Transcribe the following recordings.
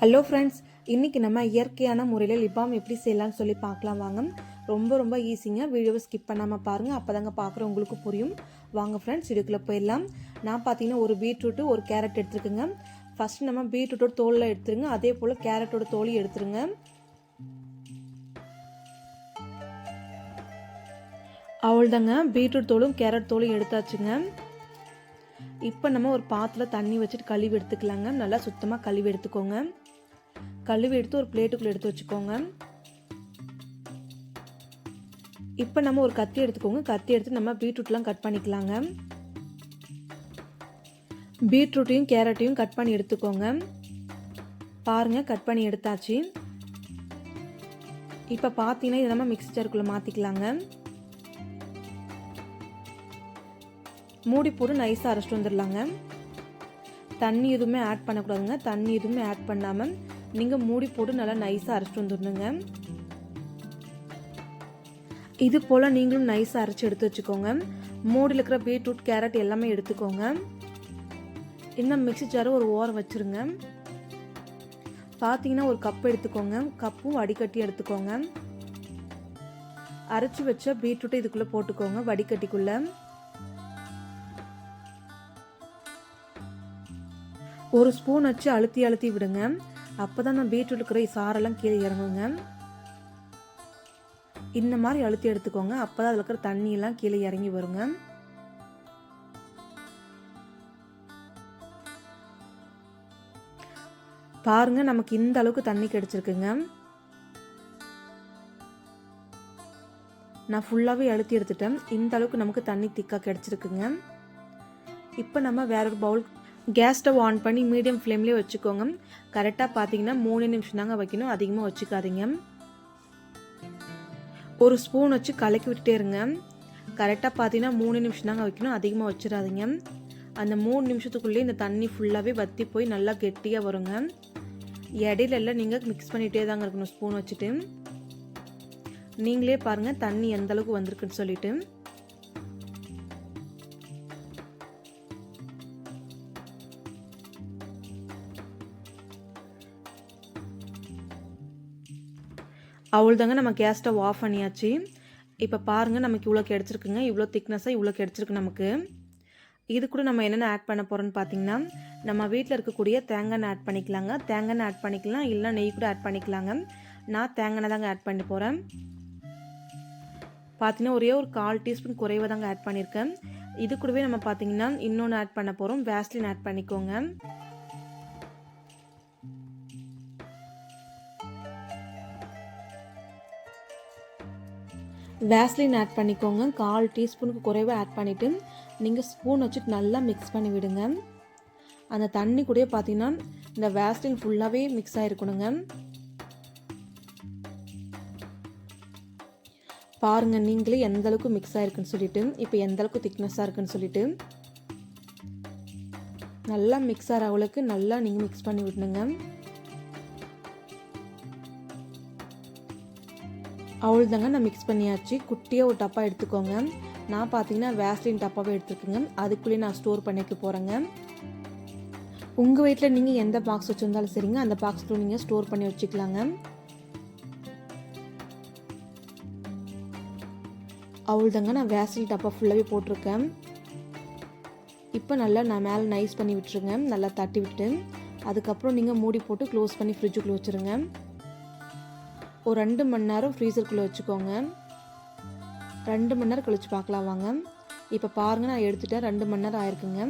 Hello friends, இன்றைக்கி நம்ம இயற்கையான முறையில் லிப் பாம் எப்படி செய்யலாம்னு சொல்லி பார்க்கலாம் வாங்க. ரொம்ப ஈஸிங்க. வீடியோவை ஸ்கிப் பண்ணாமல் பாருங்கள், அப்போ தாங்க பார்க்குற உங்களுக்கு புரியும். வாங்க ஃப்ரெண்ட்ஸ், இதுக்குள்ளே போயிடலாம். நான் பார்த்தீங்கன்னா ஒரு பீட்ரூட்டு ஒரு கேரட் எடுத்துருக்குங்க. ஃபஸ்ட்டு நம்ம பீட்ரூட்டோட தோலில் எடுத்துருங்க, அதே போல் கேரட்டோட தோலையும் எடுத்துருங்க. அவ்வளோதாங்க, பீட்ரூட் தோலும் கேரட் தோலும் எடுத்தாச்சுங்க. இப்போ நம்ம ஒரு பாத்திரத்தில் தண்ணி வச்சுட்டு கழுவி எடுத்துக்கலாங்க. நல்லா சுத்தமாக கழுவி எடுத்துக்கோங்க. கழுவி எடுத்து ஒரு பிளேட்டுக்குள்ளே எடுத்து வச்சுக்கோங்க. இப்போ நம்ம ஒரு கத்தி எடுத்துக்கோங்க. கத்தி எடுத்து நம்ம பீட்ரூட்லாம் கட் பண்ணிக்கலாங்க. பீட்ரூட்டையும் கேரட்டையும் கட் பண்ணி எடுத்துக்கோங்க. பாருங்கள், கட் பண்ணி எடுத்தாச்சு. இப்போ பார்த்தீங்கன்னா இதை நம்ம மிக்ஸி ஜாருக்குள்ளே மாற்றிக்கலாங்க. மூடி போட்டு நைஸாக அரைச்சிட்டு வந்துடலாங்க. தண்ணி எதுவுமே ஆட் பண்ணக்கூடாதுங்க. தண்ணி எதுவுமே ஆட் பண்ணாமல் நீங்கள் மூடி போட்டு நல்லா நைஸாக அரைச்சிட்டு வந்துடணுங்க. இது போல் நீங்களும் நைஸாக அரைச்சி எடுத்து வச்சுக்கோங்க. மூடியில் இருக்கிற பீட்ரூட் கேரட் எல்லாமே எடுத்துக்கோங்க. இன்னும் மிக்ஸி ஜாரை ஒரு ஓரம் வச்சுருங்க. பார்த்தீங்கன்னா ஒரு கப் எடுத்துக்கோங்க. கப்பும் வடிகட்டி எடுத்துக்கோங்க. அரைச்சி வச்ச பீட்ரூட்டை இதுக்குள்ளே போட்டுக்கோங்க. வடிகட்டிக்குள்ளே ஒரு ஸ்பூன் வச்சு அழுத்தி விடுங்க. அப்போ தான் நான் பீட்ரூட் இருக்கிற சாரெல்லாம் கீழே இறங்குங்க. இந்த மாதிரி அழுத்தி எடுத்துக்கோங்க. அப்போ தான் அதில் இருக்கிற தண்ணியெல்லாம் கீழே இறங்கி வருங்க. பாருங்க, நமக்கு இந்த அளவுக்கு தண்ணி கிடைச்சிருக்குங்க. நான் ஃபுல்லாகவே அழுத்தி எடுத்துட்டேன். இந்த அளவுக்கு நமக்கு தண்ணி திக்காக கிடைச்சிருக்குங்க. இப்போ நம்ம வேற ஒரு பவுல் கேஸ் ஸ்டவ் ஆன் பண்ணி மீடியம் ஃப்ளேம்லேயே வச்சுக்கோங்க. கரெக்டாக பார்த்தீங்கன்னா 3 நிமிஷம் தாங்க வைக்கணும், அதிகமாக வச்சுக்காதீங்க. ஒரு ஸ்பூன் வச்சு கலக்கி விட்டுட்டே இருங்க. கரெக்டாக பார்த்தீங்கன்னா 3 நிமிஷம் தாங்க வைக்கணும், அதிகமாக வச்சிடாதீங்க. அந்த 3 நிமிஷத்துக்குள்ளேயே இந்த தண்ணி ஃபுல்லாகவே வற்றி போய் நல்லா கெட்டியாக வருங்க. இடையில எல்லாம் நீங்கள் மிக்ஸ் பண்ணிகிட்டே தாங்க இருக்கணும் ஸ்பூன் வச்சுட்டு. நீங்களே பாருங்கள் தண்ணி எந்த அளவுக்கு வந்திருக்குன்னு சொல்லிட்டு. அவ்வளோதாங்க, நம்ம கேஸ் ஸ்டவ் ஆஃப் பண்ணியாச்சு. இப்போ பாருங்கள், நமக்கு இவ்வளோ கிடச்சிருக்குங்க. இவ்வளோ திக்னஸாக இவ்வளோ கிடச்சிருக்கு நமக்கு. இது கூட நம்ம என்னென்ன ஆட் பண்ண போகிறோன்னு பார்த்தீங்கன்னா, நம்ம வீட்டில் இருக்கக்கூடிய தேங்காய் ஆட் பண்ணிக்கலாங்க. தேங்காய் ஆட் பண்ணிக்கலாம், இல்லை நெய் கூட ஆட் பண்ணிக்கலாங்க. நான் தேங்காய் தாங்க ஆட் பண்ணி போகிறேன். பார்த்தீங்கன்னா ஒரே ஒரு 1/4 டீஸ்பூன் குறைவாக தாங்க ஆட் பண்ணியிருக்கேன். இது கூடவே நம்ம பார்த்தீங்கன்னா இன்னொன்று ஆட் பண்ண போகிறோம். வேஸ்லின் ஆட் பண்ணிக்கோங்க. வேஸ்லின் ஆட் பண்ணிக்கோங்க. 1/4 டீஸ்பூனுக்கு குறைவாக ஆட் பண்ணிவிட்டு நீங்கள் ஸ்பூன் வச்சுட்டு நல்லா மிக்ஸ் பண்ணி விடுங்க. அந்த தண்ணி கூட பார்த்தீங்கன்னா இந்த வேஸ்லின் ஃபுல்லாகவே மிக்ஸ் ஆகிருக்கணுங்க. பாருங்கள் நீங்களே எந்த அளவுக்கு மிக்ஸ் ஆகிருக்குன்னு சொல்லிட்டு, இப்போ எந்த அளவுக்கு திக்னஸாக இருக்குன்னு சொல்லிட்டு. நல்லா மிக்ஸ் ஆகிற அளவுக்கு நல்லா நீங்கள் மிக்ஸ் பண்ணி விடணுங்க. அவ்வளோதாங்க, நான் மிக்ஸ் பண்ணியாச்சு. குட்டியாக ஒரு டப்பா எடுத்துக்கோங்க. நான் பார்த்தீங்கன்னா வேஸ்லின் டப்பாவே எடுத்துருக்குங்க. அதுக்குள்ளேயே நான் ஸ்டோர் பண்ணிக்க போகிறேங்க. உங்கள் வீட்டில் நீங்கள் எந்த பாக்ஸ் வச்சுருந்தாலும் சரிங்க, அந்த பாக்ஸ்க்குள்ளே நீங்கள் ஸ்டோர் பண்ணி வச்சுக்கலாங்க. அவ்வளோதாங்க, நான் வேஸ்லின் டப்பா ஃபுல்லாகவே போட்டிருக்கேன். இப்போ நல்லா நான் மேலே நைஸ் பண்ணி விட்டுருங்க. நல்லா தட்டி விட்டு அதுக்கப்புறம் நீங்கள் மூடி போட்டு க்ளோஸ் பண்ணி ஃப்ரிட்ஜுக்குள்ளே வச்சுருங்க. ஒரு 2 மணி நேரம் ஃப்ரீசருக்குள்ளே வச்சுக்கோங்க. 2 மணி நேரம் கழிச்சு பார்க்கலாம் வாங்க. இப்போ பாருங்கள், நான் எடுத்துட்டேன். 2 மணி நேரம் ஆயிருக்குங்க.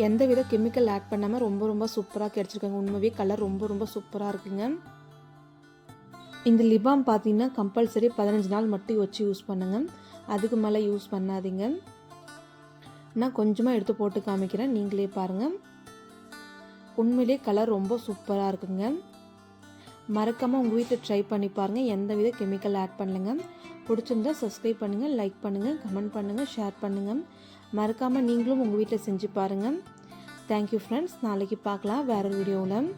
எந்த வித கெமிக்கல் ஆட் பண்ணாமல் ரொம்ப சூப்பராக கிடச்சிருக்காங்க. உண்மையே கலர் ரொம்ப சூப்பராக இருக்குங்க. இந்த லிப் பாம் பார்த்தீங்கன்னா கம்பல்சரி 15 நாள் மட்டும் வச்சு யூஸ் பண்ணுங்க. அதுக்கு மேலே யூஸ் பண்ணாதீங்க. நான் கொஞ்சமாக எடுத்து போட்டு காமிக்கிறேன், நீங்களே பாருங்கள். உண்மையிலே கலர் ரொம்ப சூப்பராக இருக்குங்க. மறக்காமல் உங்கள் வீட்டில் ட்ரை பண்ணி பாருங்கள். எந்த வித கெமிக்கல் ஆட் பண்ணலைங்க. பிடிச்சிருந்தா சப்ஸ்கிரைப் பண்ணுங்கள், லைக் பண்ணுங்கள், கமெண்ட் பண்ணுங்கள், ஷேர் பண்ணுங்கள். மறக்காமல் நீங்களும் உங்கள் வீட்டில் செஞ்சு பாருங்கள். Thank you friends. நாளைக்கு பார்க்கலாம் வேறு வீடியோவில்.